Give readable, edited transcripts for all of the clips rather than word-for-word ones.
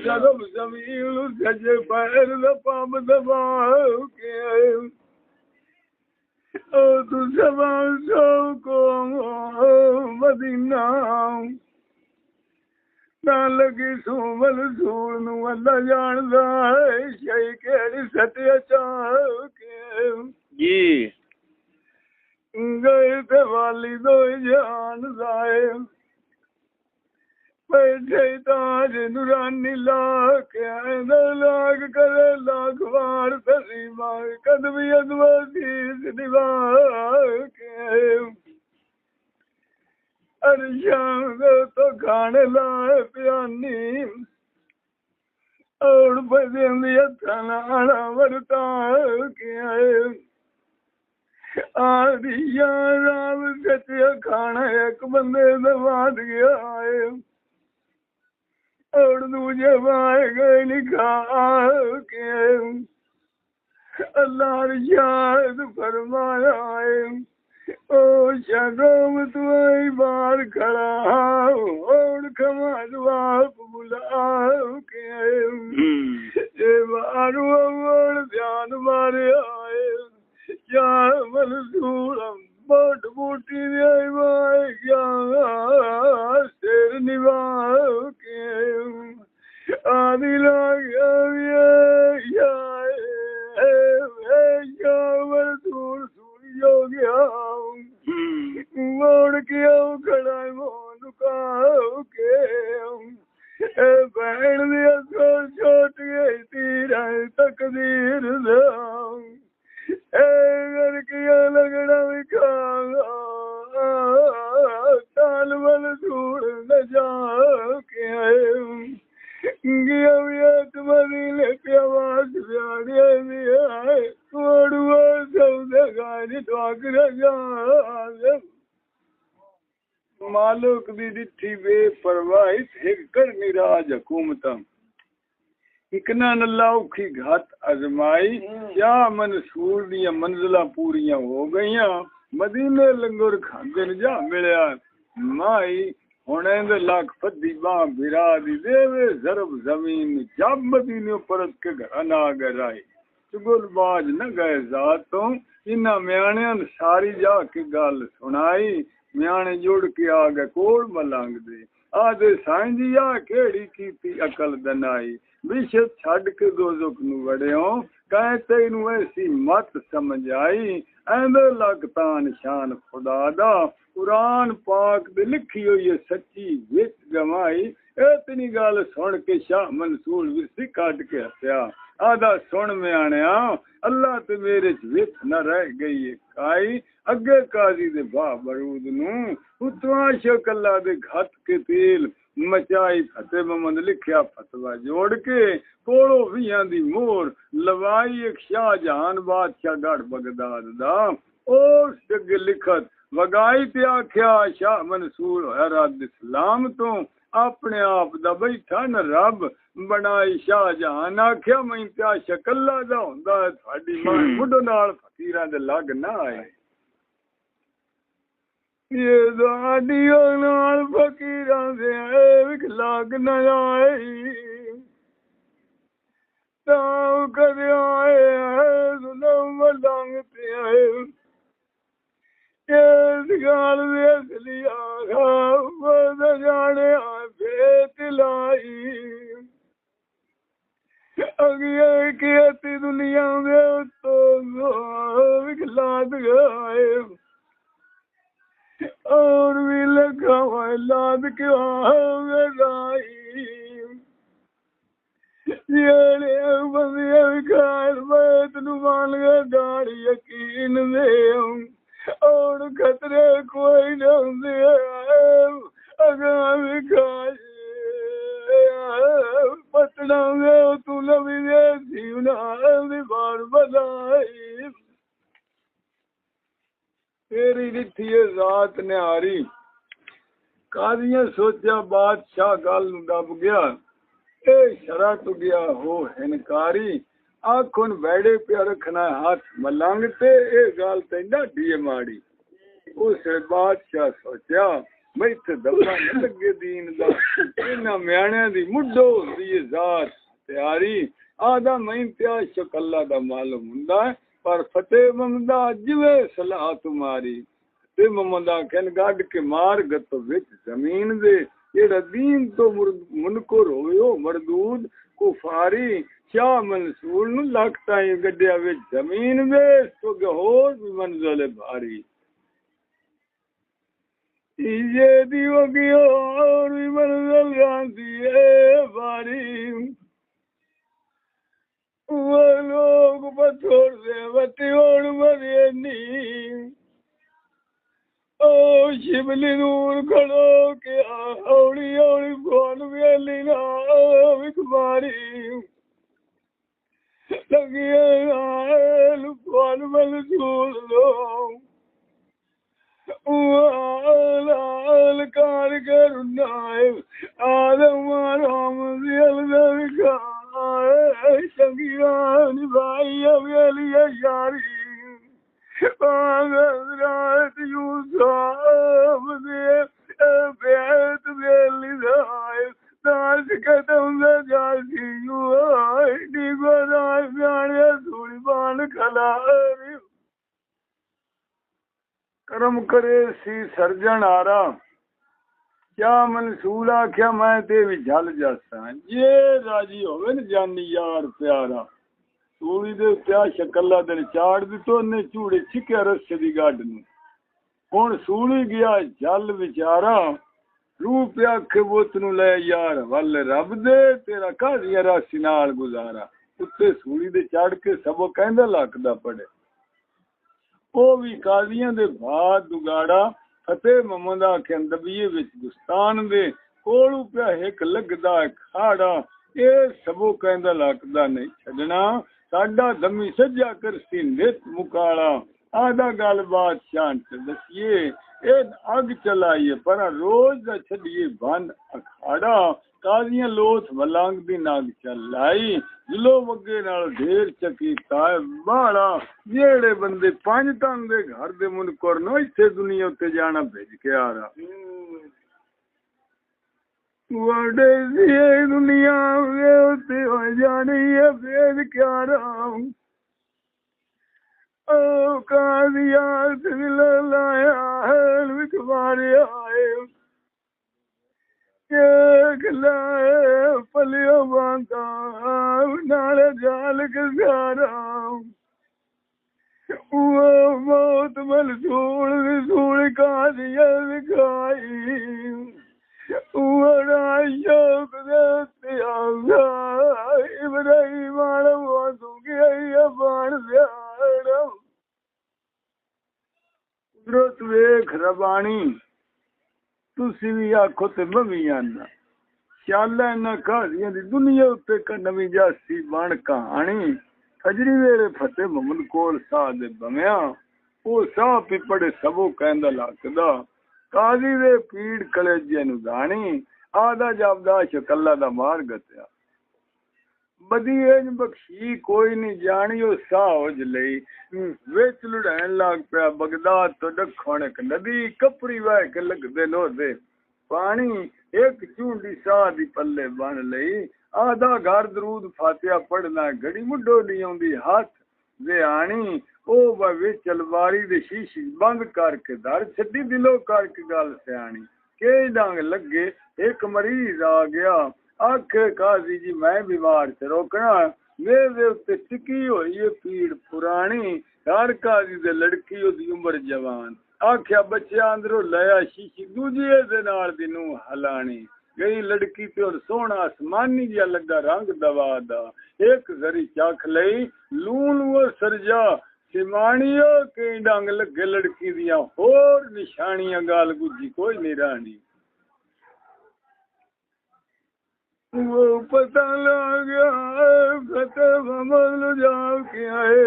जरब जमीन सजे पैर पाम दबा के ओ तू सबा सो को मदीना ना लगी सूमल सून अल्लाह जानदा है शई केड़ी सत्य चाह के जी गए थे वाली दो जान जाए बैठे ताज नूरानी लाख लाग करे लाख बार तसीमा कदमी अदवा शीश दिवा के अरशान तो खाने लाए प्यानी और बजेंदी हथाना वरता के आदिया राम सच्चा खाना एक बंदे दबाद गया है और दूजे भाई गए लिखा के अल्लाह शायद फरमाया है ओ शगम तुम्हारी बार खड़ा और खमा जवाब बुला के ये मारू और ध्यान मारे आए क्या मंसूरम बोट बूटी भाई क्या शेर निभा के आदि लाग मंसूर सूर्यो गया मोड़ के खड़ा मोन का के बहन दिया तो छोट गई तीरा तकदीर किया लगना विखा ताल बल दूर न जाके तुम्हारी लेके आवाज मालूक दी दिठी बेपरवाही कर निराज हुकूमत इकना नल्ला औखी घात अजमाई क्या मंसूर दियां मंजिला पूरियां हो गईयां मदीने लंगर खांदे न जा मिलिया माई हुणे दे लाख फद्दी बां बिरा दी देवे जरब जमीन जब मदीने परत के घर ना गराई चुगल बाज न गए जातों इन्हां म्याणियां सारी जा के गल सुनाई म्याणे जुड़ के आ गए कोल मलंग दे आदे साईं जी आ केड़ी कीती अकल दनाई बिशत छड़ के दोजख नू वड़ियो कहे तेनू ऐसी मत समझ आई ऐंदे लगता निशान खुदा दा कुरान पाक दे लिखी हुई है सच्ची विच गवाई इतनी गल सुन के शाह मंसूर विरसी कट के हसया आदा सुन में आनिया अल्लाह ते मेरे च विच न रह गई है काई अगे काजी दे बा बरूद नू उतवा शकल्ला दे घट के तेल मचाई फतेह मोहम्मद लिखिया फतवा जोड़ के कोड़ो वियां दी मोर लवाई एक शाहजहान बादशाह गढ़ बगदाद दा उस जग लिखत वगाई ते आख्या शाह मंसूर हैरत इस्लाम तो अपने आप दा बैठा न रब बनाई शाहजहान आख्या मैं त्या शकल्ला दा हुंदा थोड़ी मां बुढ़ नाल फकीरां दे लग ना आए ये दाडियों नाल फकीरां दे लग न आई तां कदे आए जुल्म लंग ते आए इस गल दे असली आखा बद जाने बेत लाई अगिए की अती दुनिया दे तो विखलाद गए और भी लगा हुआ लाद क्यों लाई ये बंदिया विखार बैत नु मान गए गाड़ी यकीन दे और खतरे कोई न होंदे अगर विखार पटना में तू लवी दे जीवना दी बार बधाई तेरी रिठी रात निहारी कादियां सोचा बादशाह गल दब गया ए शरा टू गया हो हिनकारी आखुन बैड़े पे रखना हाथ मलंग ते ए गल ते डाढी माड़ी उस बादशाह सोचा मैं इत्थे दबा न लगे दीन दा इन्हां म्याणियां दी मुड्ढो हुंदी है जात तैयारी आदा मैं इम्तियाज शकल्ला दा मालूम हुंदा है पर फतेह ममदा जिवे सलाह तुम्हारी ते ममदा कहन गड के मार गत विच जमीन दे जेड़ा दीन तो मुनकुर होयो मरदूद कुफारी शाह मंसूर नु लगता है गड्डिया विच जमीन दे तो होर भी मंजिल भारी ये दियोगियो और भी मंजिल रांदी है भारी वो लोग बतौर से बतियोड़ मरे नी ओ शिवली दूर खड़ो के हौली हौली फोन वेली ना विकमारी लगिए फोन मल झूल लो कार करुनाए आदम राम दिल संगिया निभाई अवेली यारी रात यूसुफ दे बेत वेली दाए नाच कदम जासी युआई डिगोरा जाने धूल बाण खलारी करम करे सी सर्जन आरा क्या मंसूल आख्या मैं ते भी झल जासा जे राजी होवे न जानी यार प्यारा सूली दे उत्ते शकल्ला दिन चाड़ दितो ने चूड़े छिक्या रस्से दी गड्ड नूं हुण सूली गया जल विचारा रूह प्या खबूत नूं ले यार वल रब दे तेरा काजिया रासी नाल गुजारा उत्ते सूली दे चढ़ के सबो कहंदा लकदा पड़े ਉਹ ਵੀ ਕਾਜ਼ੀਆਂ ਦੇ ਬਾਦ ਦੁਗਾੜਾ ਫਤਿਹ ਮੁਹੰਮਦ ਆਖੇ ਦਬੀਏ ਵਿੱਚ ਗੁਸਤਾਨ ਦੇ ਕੋਲੋਂ ਪਿਆ ਇੱਕ ਲੱਗਦਾ ਖਾੜਾ ਇਹ ਸਭੋ ਕਹਿੰਦਾ ਲੱਗਦਾ ਨਹੀਂ ਛੱਡਣਾ ਸਾਡਾ ਦਮੀ ਸੱਜਾ ਕਰਸੀ ਨਿਤ ਮੁਕਾਲਾ ਆਦਾ ਗੱਲਬਾਤ ਸ਼ਾਂਤ ਦਸੀਏ ਇਹ ਅੱਗ ਚਲਾਈਏ ਪਰ ਰੋਜ਼ ਦਾ ਛੱਡੀਏ ਬੰਦ ਅਖਾੜਾ ਕਾਜ਼ੀਆਂ ਲੋਥ ਮਲੰਗ ਦੀ ਨਾਗ ਚਲਾਈ ਜਿਲੋ ਵੱਗੇ ਨਾਲ ਢੇਰ ਚੱਕੀ ਤਾਏ ਬਾੜਾ ਜਿਹੜੇ ਬੰਦੇ ਪੰਜ ਤਨ ਦੇ ਘਰ ਦੇ ਮੁਨਕਰ ਨੋ ਇੱਥੇ ਦੁਨੀਆ ਉੱਤੇ ਜਾਣਾ ਭੇਜ ਕੇ ਆ ਰਾ ਵਾਡੇ ਇਹ ਦੁਨੀਆ ਉੱਤੇ ਹੋ ਜਾਣੀ ਹੈ ਭੇਜ ਕੇ ਆ ਰਾ ਉਹ ਕਾਜ਼ੀਆਂ ਦਿਲ ਲਾਇਆ ਹੈ ਵਿਖਵਾਰੇ ਆਏ पलियो बांधा नाले जाल गुजारा मौत मल सूल कादिया दिखाई शौक इब्राहिम बाण कुदरत वेख रबानी तुसी भी आखो ते मैं भी आना शाला इन्हां काजियां दी दुनिया उत्ते नवीं जासी बन कहानी फजरी वेले फतेह मुहम्मद कोल साह दे बमिया ओ साह पिपड़े सबो कहंदा लकदा काजी दे पीड़ कलेजे नु दानी आदा जाबदा शकल्ला दा मार गत्या बदी एज बख्शी कोई नहीं जानी ओ साहज लई विच लुढ़ैन लग पिया बगदाद तो दखण एक नदी कपड़ी वह के लगदे लोदे पानी एक चूंडी साह दी पल्ले बन लई आधा घर दरूद फातिहा पढ़ना घड़ी मुड्डो नहीं आउंदी हाथ दे आनी ओ विच अलवारी दे शीशी बंद करके दर छड्डी दिलो करके गल सियाणी के डंग लगे एक मरीज आ गया आखे काजी जी मैं बीमार से रोकना मेरे उत्ते टिकी हुई है पीड़ पुरानी घर काजी दे लड़की ओदी उम्र जवान आख्या बच्चा अंदरों लाया शीशी दूजे दे नाल दी नूं हलानी गई लड़की ते और सोहना आसमानी जिहा लगा रंग दवा दा एक जरी चख लई लून वो सरजा सिमाणियो के डंग लगे लड़की दियां होर निशानियां गाल गुजी कोई नहीं रानी वो पता लग गया फतेह मुहम्मद जाग के आए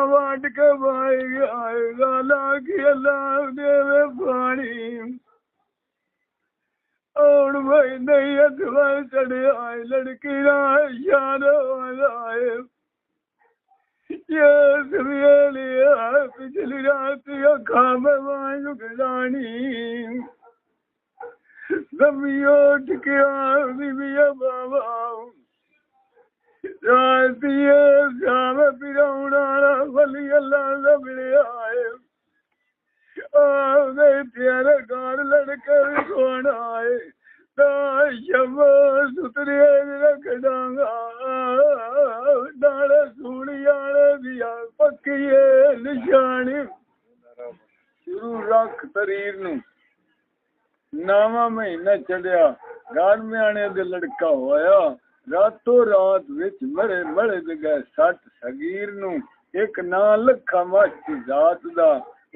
वाट के भाई आएगा लागी अल्लाह देवे पानी और भाई नहीं अथवा चढ़े आए लड़की ना इशारा आए पिछली रात अखा में वांग गलानी दमियो टिकिया बीबिया बाबा रातिए शाम पिरौना वली अल्लाह दबड़े आए आवे तेरे गार लड़के कौन आए शबो सुतरे रख डांगा डाले सूड़ियाले दिया पक्कीए निशानी शुरू रख तरीर नू नावा महीना चढ़िया गार में आने दे लड़का होया रातों रात विच मरे मरे दे गए सट सगीर नू एक ना लखा माची जात दा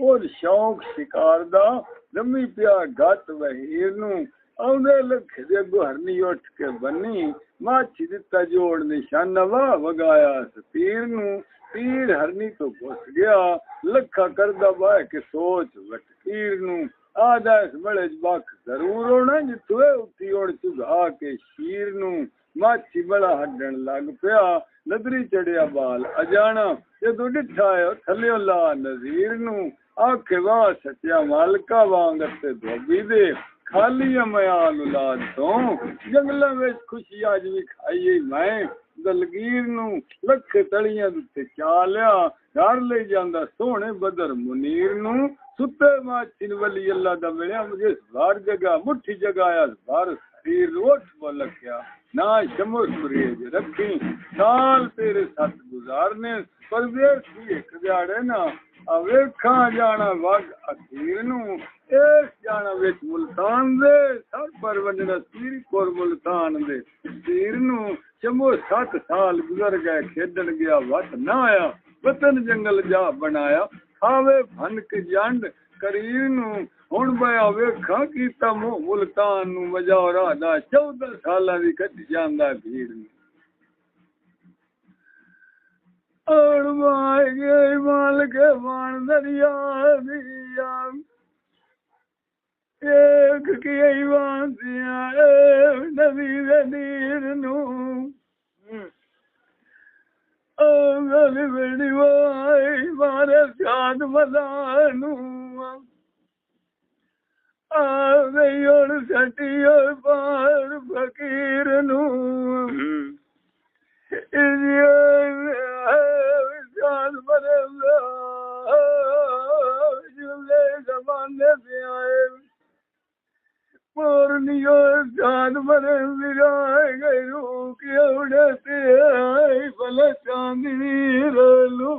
और शौक शिकार दा जमी पिया गत वहीर नू आउंदे लखे दे गुहरनी उठ के बनी माची दिता जोड़ निशाना वाह वगाया तीर नू तीर हरनी तो घुस गया लखा करदा बाह के सोच वटकीर नू आदा इस बड़े बख जरूर होना जितुए उठी ओढ़ चुगा के शीर नू माची बड़ा हड्डन लग पिया नदरी चढ़िया बाल अजाना जदों डिठा थल्ले ला नजीर नू आखे वाह सच्चा मालका वांग ते धोबी दे खाली मयाल औलाद तो जंगलों में खुशी आज भी खाई मैं दलगीर नू लख तलियां उत्ते चालिया घर ले जांदा सोहणे बदर मुनीर नू सुते माचिन वली अल्लाह दा मिलिया मुझे बार जगह मुट्ठी जगाया बार शरीर रोट बोलक्या ना शमो सुरेज रखी साल तेरे साथ गुजारने परदेस की एक दिहाड़े ना अवेखा जाना वग अखीर नू इस जाना विच मुल्तान दे सर पर वंजना सीर कोर मुल्तान दे तीर नू चमो 7 साल गुजर गए खेडन गया वत ना आया वतन जंगल जा बनाया खावे भनक जंड करीर नू हुण बया वेखा कीता मुंह मुल्तान नू मजारा दा 14 सालां दी कट जांदा भीड़ नू और माय गए माल के बाण दरिया दिया एक की बांसिया नदी दे नीर नू गल बड़ी वाई मारे साथ मदानू आ गई और सटी और पार फकीर नू साथ मरे जुले जमाने से आए पूर्णियो साथ मरे विराए गए रू की उड़ते आई भले चांदनी रोलू